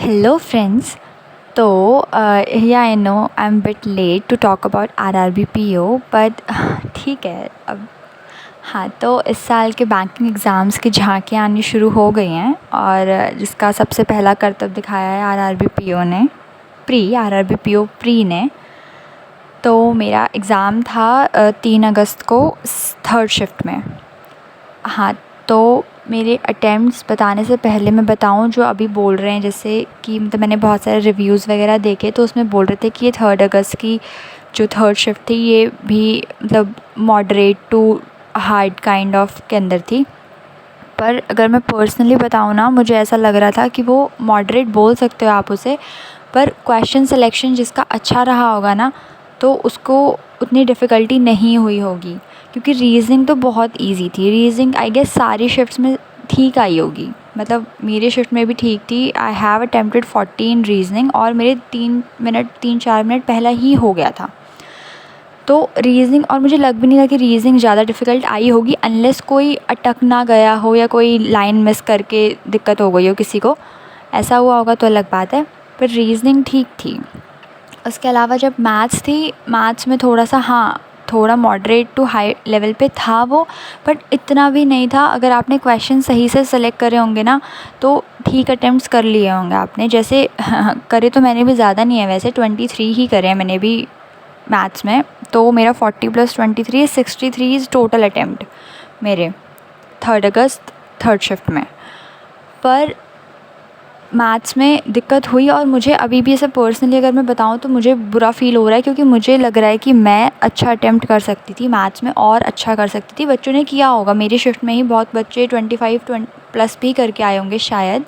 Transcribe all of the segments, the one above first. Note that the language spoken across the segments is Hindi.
Hello friends. तो yeah I know I'm a bit late to talk about RRB PO but ठीक है अब। हाँ, तो इस साल के बैंकिंग एग्ज़ाम्स की झांकियाँ आनी शुरू हो गई हैं और जिसका सबसे पहला करतब दिखाया है RRB PO ने RRB PO प्री ने। तो मेरा एग्ज़ाम था 3 अगस्त को 3rd शिफ्ट में। हाँ, तो मेरे अटेम्प्ट्स बताने से पहले मैं बताऊँ जो अभी बोल रहे हैं, जैसे कि मतलब मैंने बहुत सारे रिव्यूज़ वगैरह देखे तो उसमें बोल रहे थे कि ये 3rd अगस्त की जो 3rd शिफ्ट थी ये भी मतलब moderate to hard kind of के अंदर थी। पर अगर मैं पर्सनली बताऊँ ना, मुझे ऐसा लग रहा था कि वो मॉडरेट बोल सकते हो आप उसे, पर क्वेश्चन सिलेक्शन जिसका अच्छा रहा होगा ना तो उसको उतनी डिफ़िकल्टी नहीं हुई होगी, क्योंकि रीज़निंग तो बहुत इजी थी। रीज़निंग आई गेस सारी शिफ्ट्स में ठीक आई होगी, मतलब मेरे शिफ्ट में भी ठीक थी। आई हैव अटेम्प्टेड 14 रीज़निंग और मेरे 3-4 मिनट पहला ही हो गया था। तो रीज़निंग, और मुझे लग भी नहीं था कि रीज़निंग ज़्यादा डिफ़िकल्ट आई होगी अनलेस कोई अटक ना गया हो या कोई लाइन मिस करके दिक्कत हो गई हो किसी को, ऐसा हुआ होगा तो अलग बात है। पर रीज़निंग ठीक थी। उसके अलावा जब मैथ्स थी, मैथ्स में थोड़ा सा थोड़ा मॉडरेट टू हाई लेवल पे था वो, बट इतना भी नहीं था। अगर आपने क्वेश्चन सही से सेलेक्ट करे होंगे ना तो ठीक अटेम्प्ट्स कर लिए होंगे आपने। जैसे करे तो मैंने भी ज़्यादा नहीं है, वैसे 23 ही करे हैं मैंने भी मैथ्स में। तो मेरा 40 + 23 63 टोटल अटेम्प्ट मेरे 3rd अगस्त 3rd शिफ्ट में। पर मैथ्स में दिक्कत हुई और मुझे अभी भी ऐसे पर्सनली अगर मैं बताऊँ तो मुझे बुरा फ़ील हो रहा है, क्योंकि मुझे लग रहा है कि मैं अच्छा अटेम्प्ट कर सकती थी मैथ्स में और अच्छा कर सकती थी। बच्चों ने किया होगा, मेरी शिफ्ट में ही बहुत बच्चे 25+ भी करके आए होंगे शायद।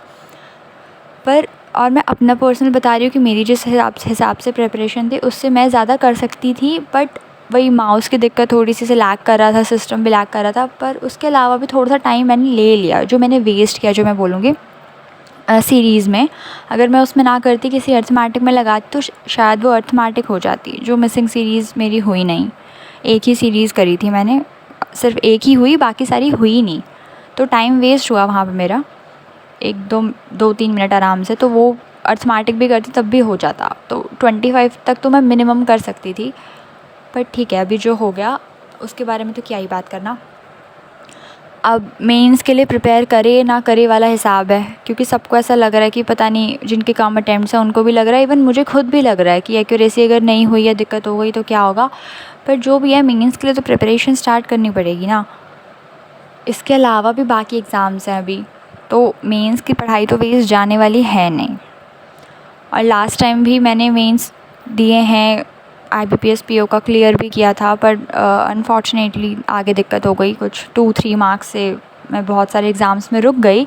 पर और मैं अपना पर्सनल बता रही हूँ कि मेरी जिस हिसाब से प्रिपरेशन थी उससे मैं ज़्यादा कर सकती थी, बट वही माउस की दिक्कत थोड़ी सी से लैग कर रहा था, सिस्टम भी लैग कर रहा था। पर उसके अलावा भी थोड़ा सा टाइम मैंने ले लिया, जो मैंने वेस्ट किया, जो मैं बोलूँगी सीरीज़ में। अगर मैं उसमें ना करती, किसी अर्थमेटिक में लगाती तो शायद वो अर्थमेटिक हो जाती, जो मिसिंग सीरीज़ मेरी हुई नहीं। एक ही सीरीज़ करी थी मैंने, सिर्फ एक ही हुई, बाकी सारी हुई नहीं। तो टाइम वेस्ट हुआ वहाँ पे मेरा 2-3 मिनट आराम से। तो वो अर्थमेटिक भी करती तब भी हो जाता, तो 25 तक तो मैं मिनिमम कर सकती थी। पर ठीक है, अभी जो हो गया उसके बारे में तो क्या ही बात करना। अब मेंस के लिए प्रिपेयर करे ना करे वाला हिसाब है, क्योंकि सबको ऐसा लग रहा है कि पता नहीं, जिनके कम अटेम्प्ट्स हैं उनको भी लग रहा है, इवन मुझे खुद भी लग रहा है कि एक्यूरेसी अगर नहीं हुई या दिक्कत हो गई तो क्या होगा। पर जो भी है, मेंस के लिए तो प्रिपरेशन स्टार्ट करनी पड़ेगी ना। इसके अलावा भी बाकी एग्ज़ाम्स हैं अभी, तो मेंस की पढ़ाई तो वेस्ट जाने वाली है नहीं। और लास्ट टाइम भी मैंने मेंस दिए हैं, IBPS PO का क्लियर भी किया था, पर अनफॉर्चुनेटली आगे दिक्कत हो गई, कुछ 2-3 मार्क्स से मैं बहुत सारे एग्ज़ाम्स में रुक गई।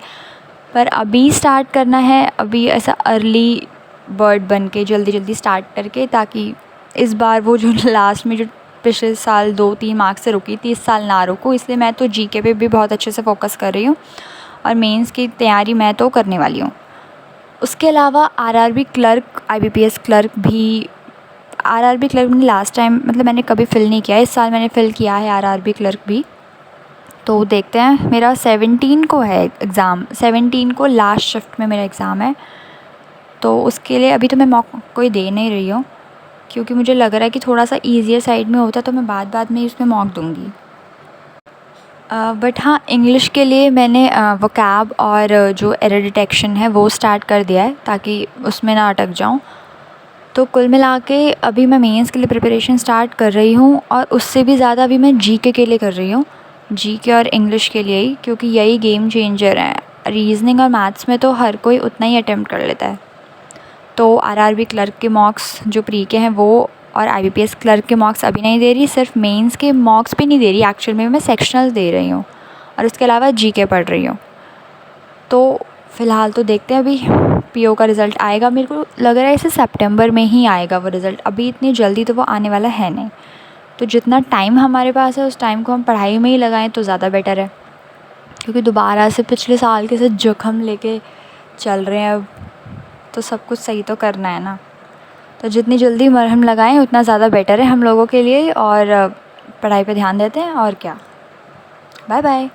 पर अभी स्टार्ट करना है, अभी ऐसा अर्ली बर्ड बन के जल्दी स्टार्ट करके, ताकि इस बार वो जो लास्ट में जो पिछले साल 2-3 मार्क्स से रुकी थी, इस साल ना रुकूँ। इसलिए मैं तो GK पे भी बहुत अच्छे से फोकस कर रही हूँ और मेंस की तैयारी मैं तो करने वाली हूँ। उसके अलावा RRB क्लर्क, IBPS क्लर्क भी, RRB क्लर्क मैंने लास्ट टाइम मतलब मैंने कभी फ़िल नहीं किया, इस साल मैंने फ़िल किया है RRB क्लर्क भी। तो देखते हैं, मेरा 17 को है एग्ज़ाम, 17 को लास्ट शिफ्ट में मेरा एग्ज़ाम है। तो उसके लिए अभी तो मैं मॉक कोई दे नहीं रही हूँ, क्योंकि मुझे लग रहा है कि थोड़ा सा ईज़ियर साइड में होता तो मैं बाद में ही उसमें मॉक दूँगी। बट हाँ, इंग्लिश के लिए मैंने वोकैब और जो एरर डिटेक्शन है वो स्टार्ट कर दिया है, ताकि उसमें ना अटक जाऊँ। तो कुल मिला के अभी मैं मेंस के लिए प्रिपरेशन स्टार्ट कर रही हूँ, और उससे भी ज़्यादा अभी मैं GK के लिए कर रही हूँ, GK और इंग्लिश के लिए ही, क्योंकि यही गेम चेंजर हैं। रीज़निंग और मैथ्स में तो हर कोई उतना ही अटेम्प्ट कर लेता है। तो RRB क्लर्क के मॉक्स जो प्री के हैं वो, और IBPS क्लर्क के मॉक्स अभी नहीं दे रही, सिर्फ मेंस के मॉक्स भी नहीं दे रही, एक्चुअल में मैं सेक्शनल दे रही हूँ, और उसके अलावा GK पढ़ रही हूँ। तो फ़िलहाल तो देखते हैं, अभी PO का रिज़ल्ट आएगा, मेरे को लग रहा है इसे सितंबर में ही आएगा वो रिज़ल्ट, अभी इतनी जल्दी तो वो आने वाला है नहीं। तो जितना टाइम हमारे पास है उस टाइम को हम पढ़ाई में ही लगाएं तो ज़्यादा बेटर है, क्योंकि दोबारा से पिछले साल के से जख्म लेके चल रहे हैं अब, तो सब कुछ सही तो करना है ना। तो जितनी जल्दी मरहम लगाएं उतना ज़्यादा बेटर है हम लोगों के लिए, और पढ़ाई पे ध्यान देते हैं, और क्या। Bye bye.